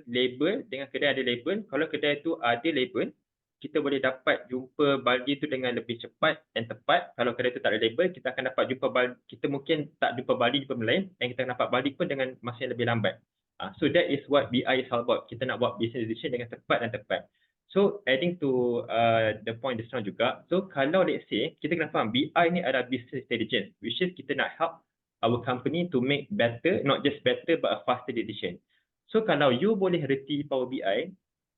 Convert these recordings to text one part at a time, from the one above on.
label dengan kedai ada label. Kalau kedai tu ada label, kita boleh dapat jumpa baldi tu dengan lebih cepat dan tepat. Kalau kedai tu tak ada label, kita akan dapat jumpa baldi, kita mungkin tak jumpa baldi di lain, dan kita akan dapat baldi pun dengan masa yang lebih lambat. So that is what BI is all about. Kita nak buat business decision dengan tepat dan tepat. So adding to the point just now juga, so kalau let's say kita kena faham BI ni adalah business intelligence, which is kita nak help our company to make better, not just better but a faster decision. So kalau you boleh reti Power BI,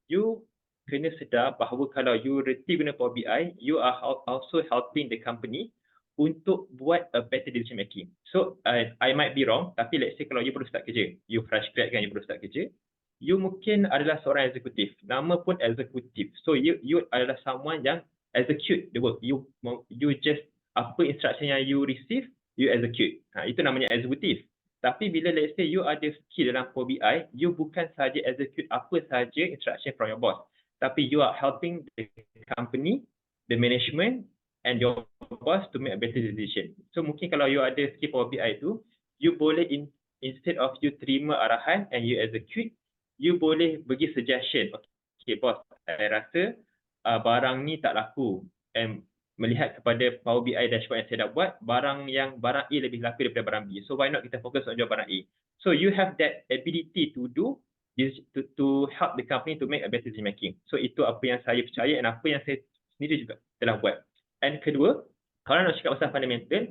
you kena sedar bahawa kalau you reti guna Power BI, you are also helping the company untuk buat a better decision making. So I might be wrong, tapi let's say kalau you baru start kerja, you fresh grad kan, you baru start kerja, you mungkin adalah seorang eksekutif. Nama pun eksekutif. So you adalah someone yang execute the work. You just apa instruction yang you receive, you execute. Itu namanya eksekutif. Tapi bila let's say you ada skill dalam Power BI, you bukan saja execute apa saja instruction from your boss, tapi you are helping the company, the management and your boss to make a better decision. So mungkin kalau you ada skill Power BI tu, you boleh instead of you terima arahan and you execute, you boleh bagi suggestion. Okay boss, saya rasa barang ni tak laku, and melihat kepada Power BI dashboard yang saya dah buat, barang A lebih laku daripada barang B. So why not kita fokus on jual barang A. So you have that ability to do this to help the company to make a better decision making. So itu apa yang saya percaya dan apa yang saya sendiri juga telah buat. And kedua, kalau nak cakap pasal fundamental,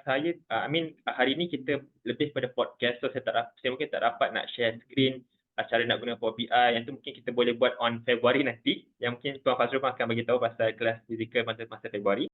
hari ini kita lebih pada podcast, so saya mungkin tak dapat nak share screen cara nak guna Power BI. Yang tu mungkin kita boleh buat on Februari nanti, yang mungkin Tuan Fazrul akan bagi tahu pasal kelas fizikal masa Februari.